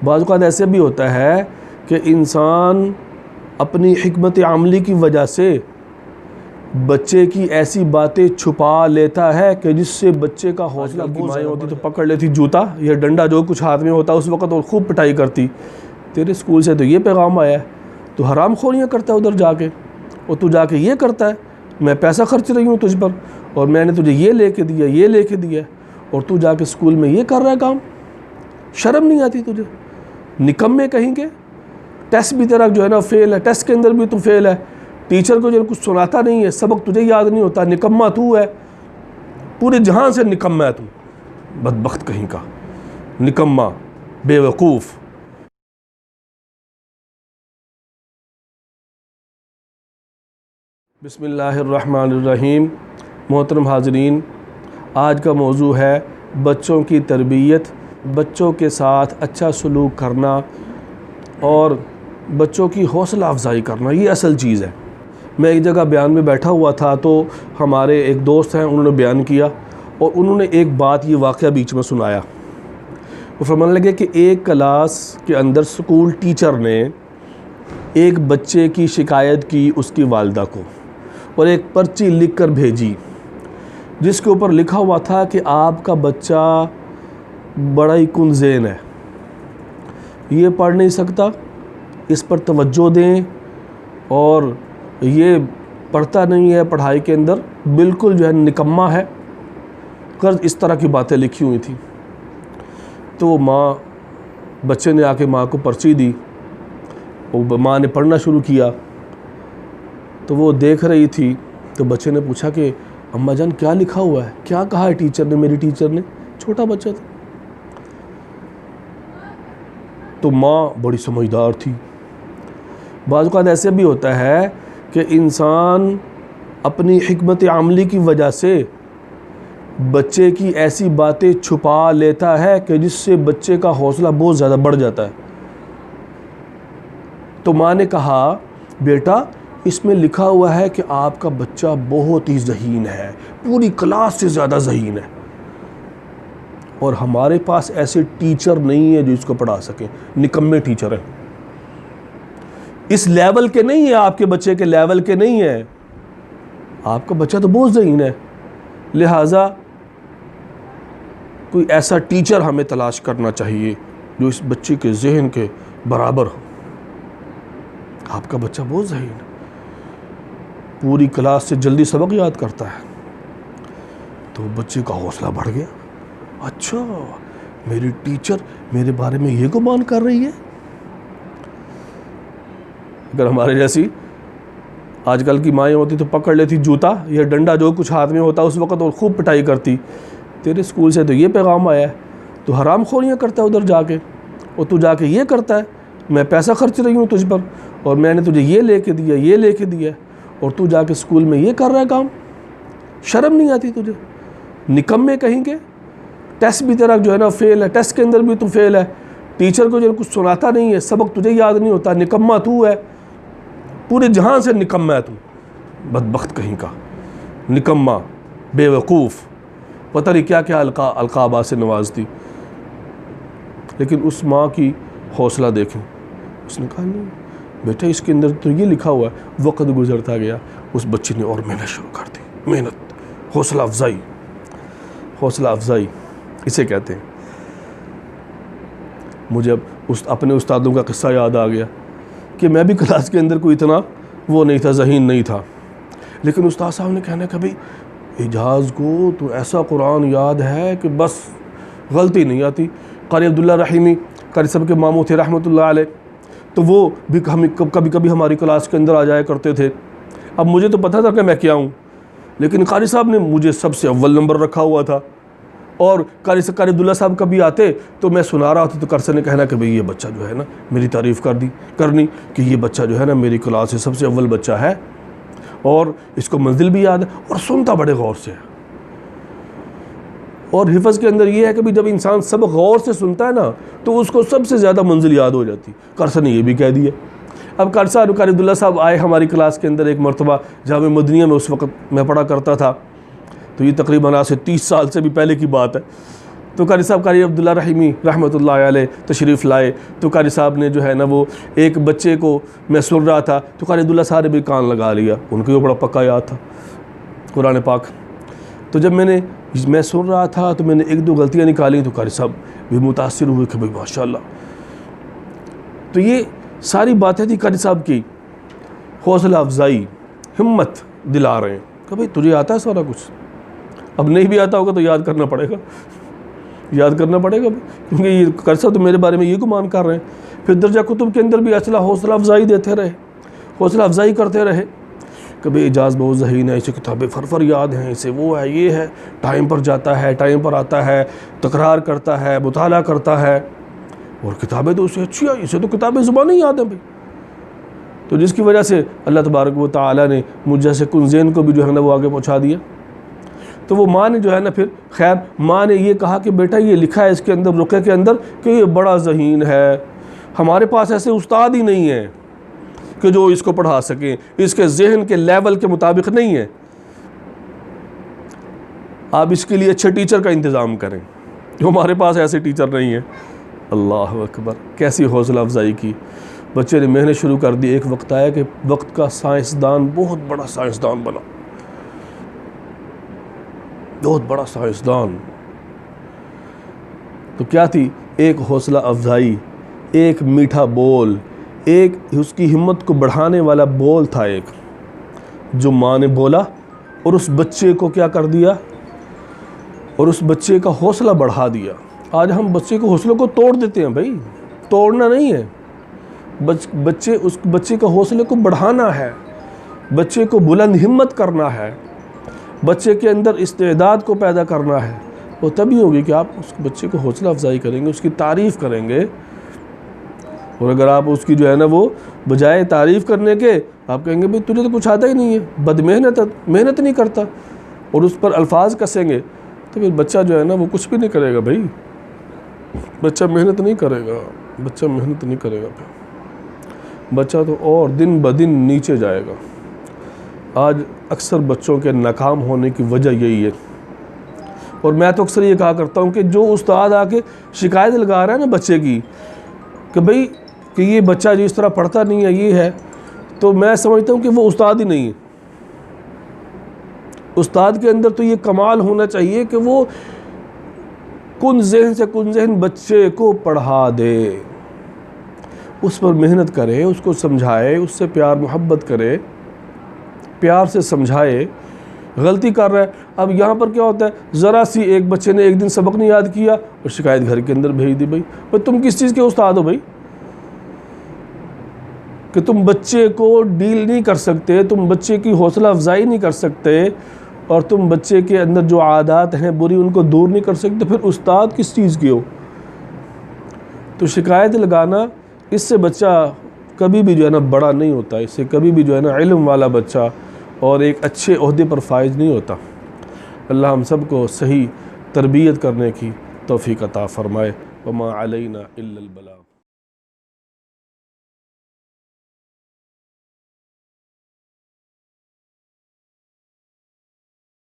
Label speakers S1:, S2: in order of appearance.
S1: بعض اوقات ایسے بھی ہوتا ہے کہ انسان اپنی حکمت عملی کی وجہ سے بچے کی ایسی باتیں چھپا لیتا ہے کہ جس سے بچے کا حوصلہ مائیں ہوتی تو پکڑ لیتی جوتا یا ڈنڈا جو کچھ ہاتھ میں ہوتا اس وقت اور خوب پٹائی کرتی، تیرے اسکول سے تو یہ پیغام آیا ہے، تو حرام خوریاں کرتا ہے ادھر جا کے، اور تو جا کے یہ کرتا ہے، میں پیسہ خرچ رہی ہوں تجھ پر اور میں نے تجھے یہ لے کے دیا یہ لے کے دیا، اور تو جا کے اسکول میں یہ کر رہا ہے کام، شرم نہیں آتی تجھے؟ نکمے کہیں گے، ٹیسٹ بھی تیرا جو ہے نا فیل ہے، ٹیسٹ کے اندر بھی تو فیل ہے، ٹیچر کو جو کچھ سناتا نہیں ہے، سبق تجھے یاد نہیں ہوتا، نکمہ تو ہے، پورے جہان سے نکمہ ہے تو، بدبخت کہیں کا، نکمہ، بے وقوف۔ بسم اللہ الرحمن الرحیم۔ محترم حاضرین، آج کا موضوع ہے بچوں کی تربیت، بچوں کے ساتھ اچھا سلوک کرنا اور بچوں کی حوصلہ افزائی کرنا، یہ اصل چیز ہے۔ میں ایک جگہ بیان میں بیٹھا ہوا تھا تو ہمارے ایک دوست ہیں، انہوں نے بیان کیا اور انہوں نے ایک بات، یہ واقعہ بیچ میں سنایا۔ وہ فرمانے لگے کہ ایک کلاس کے اندر سکول ٹیچر نے ایک بچے کی شکایت کی اس کی والدہ کو، اور ایک پرچی لکھ کر بھیجی جس کے اوپر لکھا ہوا تھا کہ آپ کا بچہ بڑا ہی کن ذہن ہے، یہ پڑھ نہیں سکتا، اس پر توجہ دیں، اور یہ پڑھتا نہیں ہے، پڑھائی کے اندر بالکل جو ہے نکمہ ہے، غرض اس طرح کی باتیں لکھی ہوئی تھیں۔ تو بچے نے آ کے ماں کو پرچی دی، ماں نے پڑھنا شروع کیا، تو وہ دیکھ رہی تھی، تو بچے نے پوچھا کہ اماں جان کیا لکھا ہوا ہے، کیا کہا ہے ٹیچر نے، میری ٹیچر نے؟ چھوٹا بچہ تھا۔ تو ماں بڑی سمجھدار تھی۔ بعض اوقات ایسے بھی ہوتا ہے کہ انسان اپنی حکمت عملی کی وجہ سے بچے کی ایسی باتیں چھپا لیتا ہے کہ جس سے بچے کا حوصلہ بہت زیادہ بڑھ جاتا ہے۔ تو ماں نے کہا بیٹا اس میں لکھا ہوا ہے کہ آپ کا بچہ بہت ہی ذہین ہے، پوری کلاس سے زیادہ ذہین ہے، اور ہمارے پاس ایسے ٹیچر نہیں ہے جو اس کو پڑھا سکیں، نکمے ٹیچر ہیں، اس لیول کے نہیں ہیں، آپ کے بچے کے لیول کے نہیں ہیں، آپ کا بچہ تو بہت ذہین ہے، لہٰذا کوئی ایسا ٹیچر ہمیں تلاش کرنا چاہیے جو اس بچے کے ذہن کے برابر ہو۔ آپ کا بچہ بہت ذہین ہے، پوری کلاس سے جلدی سبق یاد کرتا ہے، تو بچے کا حوصلہ بڑھ گیا، اچھا میری ٹیچر میرے بارے میں یہ گمان کر رہی ہے۔ اگر ہمارے جیسی آج کل کی مائیں ہوتی تو پکڑ لیتی جوتا یا ڈنڈا جو کچھ ہاتھ میں ہوتا اس وقت اور خوب پٹائی کرتی، تیرے اسکول سے تو یہ پیغام آیا ہے، تو حرام خوریاں کرتا ہے ادھر جا کے، اور تو جا کے یہ کرتا ہے، میں پیسہ خرچ رہی ہوں تجھ پر اور میں نے تجھے یہ لے کے دیا یہ لے کے دیا، اور تو جا کے اسکول میں یہ کر رہا ہے کام، شرم نہیں آتی تجھے؟ نکمے کہیں گے، ٹیسٹ بھی تیرا جو ہے نا فیل ہے، ٹیسٹ کے اندر بھی تو فیل ہے، ٹیچر کو جو کچھ سناتا نہیں ہے، سبق تجھے یاد نہیں ہوتا، نکمہ تو ہے، پورے جہان سے نکمہ ہے تو، بدبخت کہیں کا، نکمہ، بے وقوف، پتہ نہیں کیا کیا القابات سے نوازتی۔ لیکن اس ماں کی حوصلہ دیکھیں، اس نے کہا نہیں بیٹا اس کے اندر تو یہ لکھا ہوا ہے۔ وقت گزرتا گیا، اس بچے نے اور محنت شروع کر دی، محنت، حوصلہ افزائی، حوصلہ افزائی اسے کہتے ہیں۔ مجھے اب اپنے استادوں کا قصہ یاد آ گیا کہ میں بھی کلاس کے اندر کوئی اتنا وہ نہیں تھا، ذہین نہیں تھا، لیکن استاد صاحب نے کہنا کبھی اعجاز کو تو ایسا قرآن یاد ہے کہ بس غلطی نہیں آتی۔ قاری عبداللہ رحیمی قاری صاحب کے ماموں تھے رحمۃ اللہ علیہ، تو وہ بھی کبھی کبھی ہماری کلاس کے اندر آ جایا کرتے تھے۔ اب مجھے تو پتہ تھا کہ میں کیا ہوں، لیکن قاری صاحب نے مجھے سب سے اول نمبر رکھا ہوا تھا، اور قاری عبداللہ صاحب کبھی آتے تو میں سنا رہا تھا تو قاری صاحب نے کہنا کہ بھئی یہ بچہ جو ہے نا، میری تعریف کرنی کہ یہ بچہ جو ہے نا میری کلاس سے سب سے اول بچہ ہے، اور اس کو منزل بھی یاد ہے اور سنتا بڑے غور سے ہے۔ اور حفظ کے اندر یہ ہے کہ جب انسان سب غور سے سنتا ہے نا تو اس کو سب سے زیادہ منزل یاد ہو جاتی۔ قاری صاحب نے یہ بھی کہہ دیا۔ اب قاری عبداللہ صاحب آئے ہماری کلاس کے اندر ایک مرتبہ، جامعہ مدنیہ میں اس وقت میں پڑھا کرتا تھا، تو یہ تقریباً آج سے 30 سال سے بھی پہلے کی بات ہے۔ تو قاری صاحب قاری عبداللہ رحیمی رحمۃ اللہ علیہ تشریف لائے، تو قاری صاحب نے جو ہے نا وہ ایک بچے کو میں سن رہا تھا، تو قاری عبداللہ صاحب نے بھی کان لگا لیا، ان کو بڑا پکا یاد تھا قرآن پاک۔ تو جب میں سن رہا تھا تو میں نے ایک دو غلطیاں نکالی، تو قاری صاحب بھی متاثر ہوئے کہ بھائی ماشاءاللہ۔ تو یہ ساری باتیں تھی قاری صاحب کی حوصلہ افزائی، ہمت دلا رہے ہیں کہ بھائی تجھے آتا ہے سارا کچھ، اب نہیں بھی آتا ہوگا تو یاد کرنا پڑے گا، کیونکہ یہ قاری صاحب تو میرے بارے میں یہ گمان کر رہے ہیں۔ پھر درجہ کتب کے اندر بھی اصلا حوصلہ افزائی دیتے رہے، حوصلہ افزائی کرتے رہے کہ بھئی اعجاز بہت ذہین ہے، اسے کتابیں فرفر یاد ہیں، اسے وہ ہے، یہ ہے، ٹائم پر جاتا ہے، ٹائم پر آتا ہے، تکرار کرتا ہے، مطالعہ کرتا ہے، اور کتابیں تو اسے اچھی ہیں، اسے تو کتابیں زبانیں یاد ہیں بھئی۔ تو جس کی وجہ سے اللہ تبارک و تعالیٰ نے مجھ جیسے کنزین کو بھی جو ہے نا وہ آگے پہنچا دیا۔ تو وہ ماں نے جو ہے نا پھر خیر ماں نے یہ کہا کہ بیٹا یہ لکھا ہے اس کے اندر رقیہ کے اندر کہ یہ بڑا ذہین ہے، ہمارے پاس ایسے استاد ہی نہیں ہیں کہ جو اس کو پڑھا سکیں، اس کے ذہن کے لیول کے مطابق نہیں ہے، آپ اس کے لیے اچھے ٹیچر کا انتظام کریں، جو ہمارے پاس ایسے ٹیچر نہیں ہیں۔ اللہ اکبر، کیسی حوصلہ افزائی کی، بچے نے محنت شروع کر دی۔ ایک وقت آیا کہ وقت کا سائنسدان، بہت بڑا سائنسدان بنا، بہت بڑا سائنسدان۔ تو کیا تھی؟ ایک حوصلہ افزائی، ایک میٹھا بول، ایک اس کی ہمت کو بڑھانے والا بول تھا ایک جو ماں نے بولا، اور اس بچے کو کیا کر دیا، اور اس بچے کا حوصلہ بڑھا دیا۔ آج ہم بچے کے حوصلوں کو توڑ دیتے ہیں، بھائی توڑنا نہیں ہے، اس بچے کا حوصلے کو بڑھانا ہے، بچے کو بلند ہمت کرنا ہے، بچے کے اندر استعداد کو پیدا کرنا ہے۔ وہ تبھی ہوگی کہ آپ اس بچے کو حوصلہ افزائی کریں گے، اس کی تعریف کریں گے، اور اگر آپ اس کی جو ہے نا وہ بجائے تعریف کرنے کے آپ کہیں گے بھئی تجھے تو کچھ آتا ہی نہیں ہے، بد محنت نہیں کرتا، اور اس پر الفاظ کسیں گے، تو پھر بچہ جو ہے نا وہ کچھ بھی نہیں کرے گا۔ بھائی بچہ محنت نہیں کرے گا، پھر بچہ تو اور دن بدن نیچے جائے گا۔ آج اکثر بچوں کے ناکام ہونے کی وجہ یہی ہے، اور میں تو اکثر یہ کہا کرتا ہوں کہ جو استاد آ کے شکایت لگا رہا ہے نا بچے کی کہ بھئی کہ یہ بچہ جو اس طرح پڑھتا نہیں ہے، یہ ہے، تو میں سمجھتا ہوں کہ وہ استاد ہی نہیں ہے۔ استاد کے اندر تو یہ کمال ہونا چاہیے کہ وہ کن ذہن سے کن ذہن بچے کو پڑھا دے، اس پر محنت کرے، اس کو سمجھائے، اس سے پیار محبت کرے، پیار سے سمجھائے۔ غلطی کر رہا ہے، اب یہاں پر کیا ہوتا ہے، ذرا سی ایک بچے نے ایک دن سبق نہیں یاد کیا اور شکایت گھر کے اندر بھیج دی۔ بھائی تم کس چیز کے استاد ہو بھائی کہ تم بچے کو ڈیل نہیں کر سکتے، تم بچے کی حوصلہ افزائی نہیں کر سکتے، اور تم بچے کے اندر جو عادات ہیں بری ان کو دور نہیں کر سکتے، پھر استاد کس چیز کے ہو؟ تو شکایت لگانا، اس سے بچہ کبھی بھی جو ہے نا بڑا نہیں ہوتا، اس سے کبھی بھی جو ہے نا علم والا بچہ اور ایک اچھے عہدے پر فائز نہیں ہوتا۔ اللہ ہم سب کو صحیح تربیت کرنے کی توفیق عطا فرمائے۔ وما علینا الا البلاغ۔